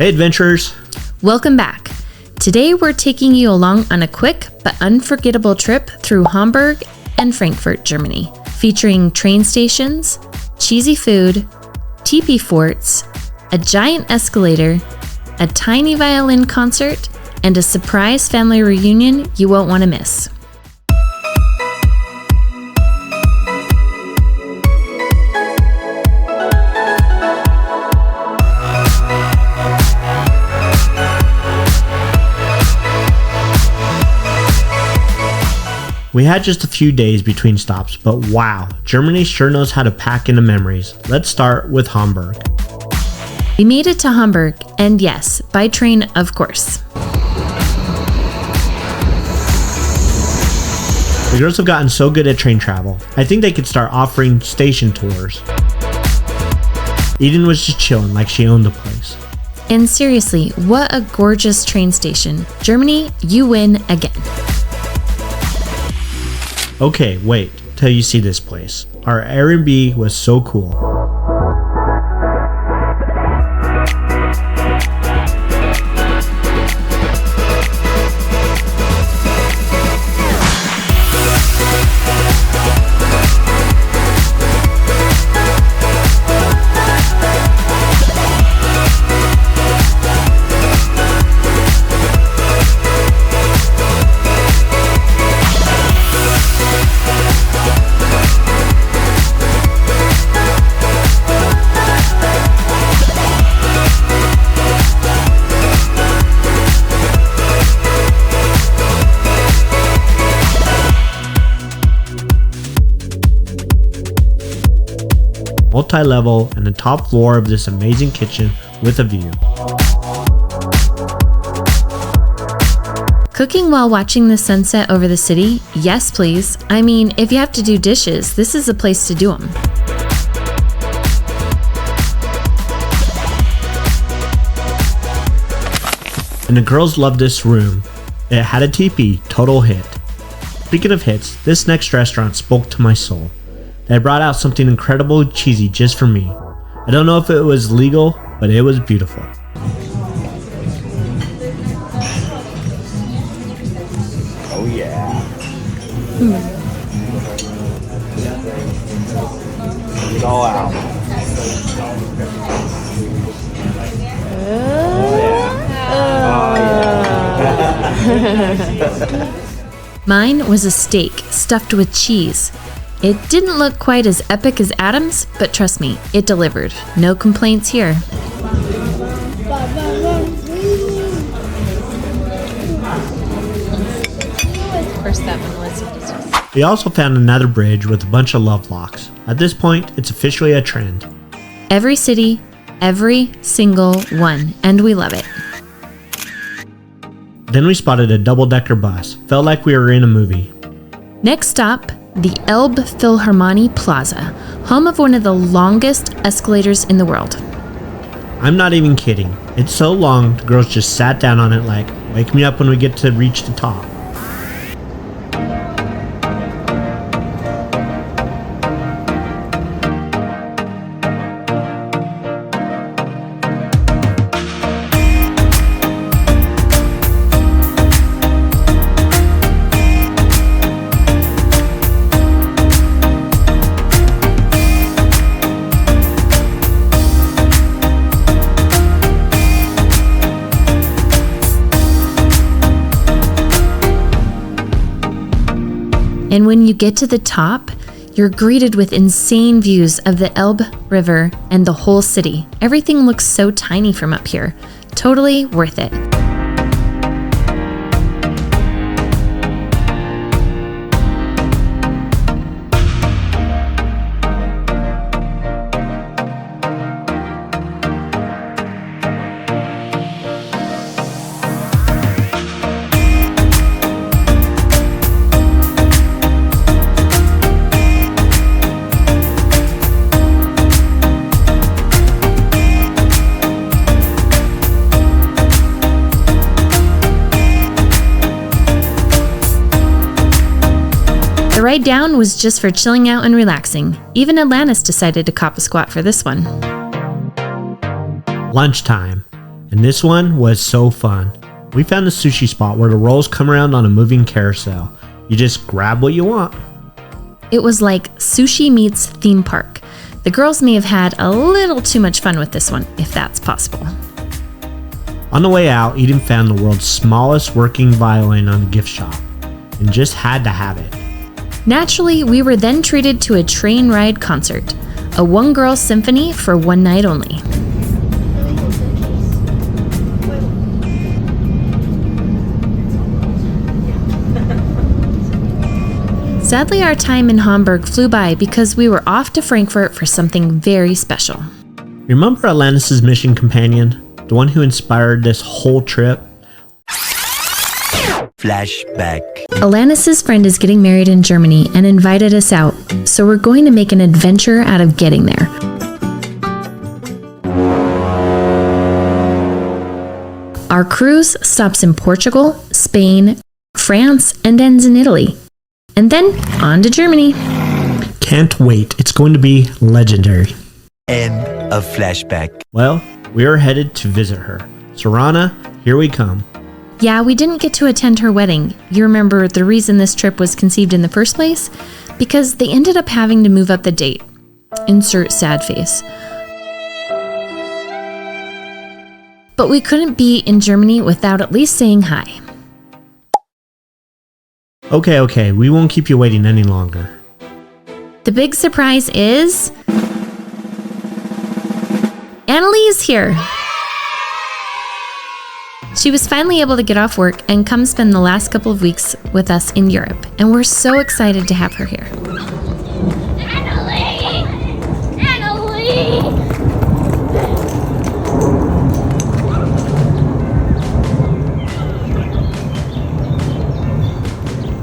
Hey adventurers! Welcome back. Today we're taking you along on a quick but unforgettable trip through Hamburg and Frankfurt, Germany, featuring train stations, cheesy food, teepee forts, a giant escalator, a tiny violin concert, and a surprise family reunion you won't want to miss. We had just a few days between stops, but wow, Germany sure knows how to pack into memories. Let's start with Hamburg. We made it to Hamburg, and yes, by train, of course. The girls have gotten so good at train travel, I think they could start offering station tours. Eden was just chilling like she owned the place. And seriously, what a gorgeous train station. Germany, you win again. Okay, wait till you see this place. Our Airbnb was so cool. Multi-level and the top floor of this amazing kitchen with a view. Cooking while watching the sunset over the city? Yes, please. I mean, if you have to do dishes, this is a place to do them. And the girls loved this room. It had a teepee, total hit. Speaking of hits, this next restaurant spoke to my soul. They brought out something incredibly cheesy just for me. I don't know if it was legal, but it was beautiful. Oh yeah. It's all out. Mine was a steak stuffed with cheese. It didn't look quite as epic as Adam's, but trust me, it delivered. No complaints here. Of course, that one was. We also found another bridge with a bunch of love locks. At this point, it's officially a trend. Every city, every single one, and we love it. Then we spotted a double-decker bus. Felt like we were in a movie. Next stop, the Elbe Philharmonie Plaza, home of one of the longest escalators in the world. I'm not even kidding. It's so long, the girls just sat down on it like, wake me up when we get to reach the top. And when you get to the top, you're greeted with insane views of the Elbe River and the whole city. Everything looks so tiny from up here. Totally worth it. The ride down was just for chilling out and relaxing. Even Atlantis decided to cop a squat for this one. Lunchtime. And this one was so fun. We found a sushi spot where the rolls come around on a moving carousel. You just grab what you want. It was like sushi meets theme park. The girls may have had a little too much fun with this one, if that's possible. On the way out, Eden found the world's smallest working violin on a gift shop and just had to have it. Naturally, we were then treated to a train ride concert, a one-girl symphony for one night only. Sadly, our time in Hamburg flew by because we were off to Frankfurt for something very special. Remember Alanis' mission companion? The one who inspired this whole trip? Flashback. Alanis' friend is getting married in Germany and invited us out, so we're going to make an adventure out of getting there. Our cruise stops in Portugal, Spain, France, and ends in Italy. And then on to Germany. Can't wait. It's going to be legendary. End of flashback. Well, we are headed to visit her. Sarana, here we come. Yeah, we didn't get to attend her wedding. You remember the reason this trip was conceived in the first place? Because they ended up having to move up the date. Insert sad face. But we couldn't be in Germany without at least saying hi. Okay, we won't keep you waiting any longer. The big surprise is... Annalise here! She was finally able to get off work and come spend the last couple of weeks with us in Europe, and we're so excited to have her here. Annalie!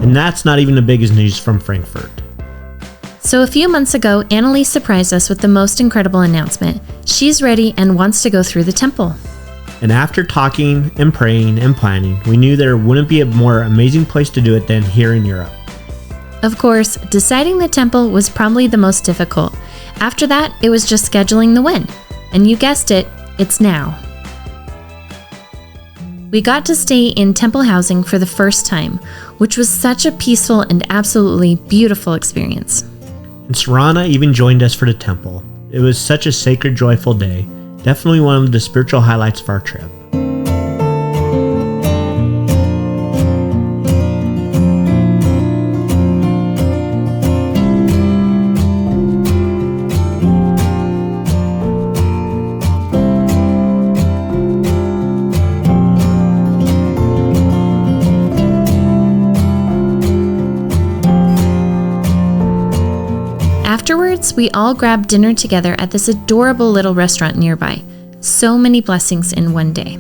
And that's not even the biggest news from Frankfurt. So a few months ago, Annalise surprised us with the most incredible announcement. She's ready and wants to go through the temple. And after talking and praying and planning, we knew there wouldn't be a more amazing place to do it than here in Europe. Of course, deciding the temple was probably the most difficult. After that, it was just scheduling the when. And you guessed it, it's now. We got to stay in temple housing for the first time, which was such a peaceful and absolutely beautiful experience. And Sarana even joined us for the temple. It was such a sacred, joyful day. Definitely one of the spiritual highlights of our trip. Afterwards, we all grabbed dinner together at this adorable little restaurant nearby. So many blessings in one day.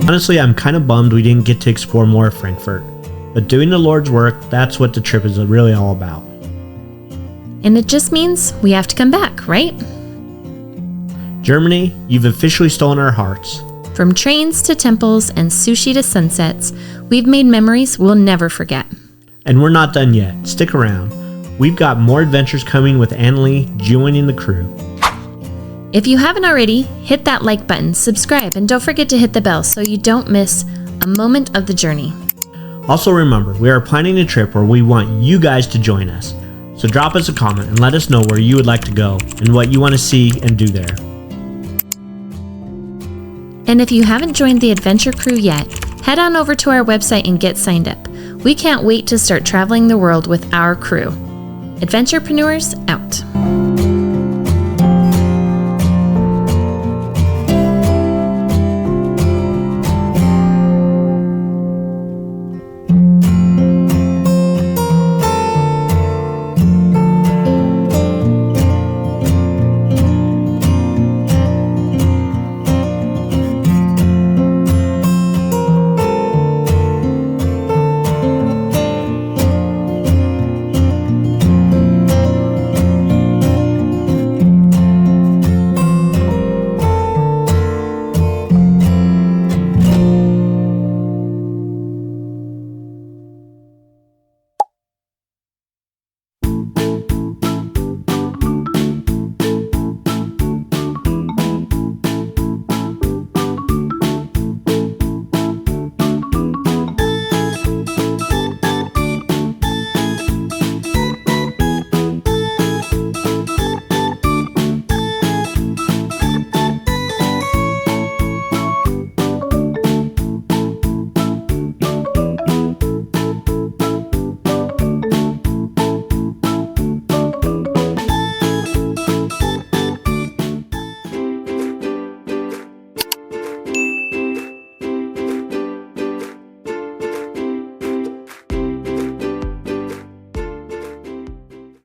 Honestly, I'm kind of bummed we didn't get to explore more of Frankfurt. But doing the Lord's work, that's what the trip is really all about. And it just means we have to come back, right? Germany, you've officially stolen our hearts. From trains to temples and sushi to sunsets, we've made memories we'll never forget. And we're not done yet. Stick around. We've got more adventures coming with Annalie joining the crew. If you haven't already, hit that like button, subscribe, and don't forget to hit the bell so you don't miss a moment of the journey. Also remember, we are planning a trip where we want you guys to join us. So drop us a comment and let us know where you would like to go and what you want to see and do there. And if you haven't joined the adventure crew yet, head on over to our website and get signed up. We can't wait to start traveling the world with our crew. Adventurepreneurs out.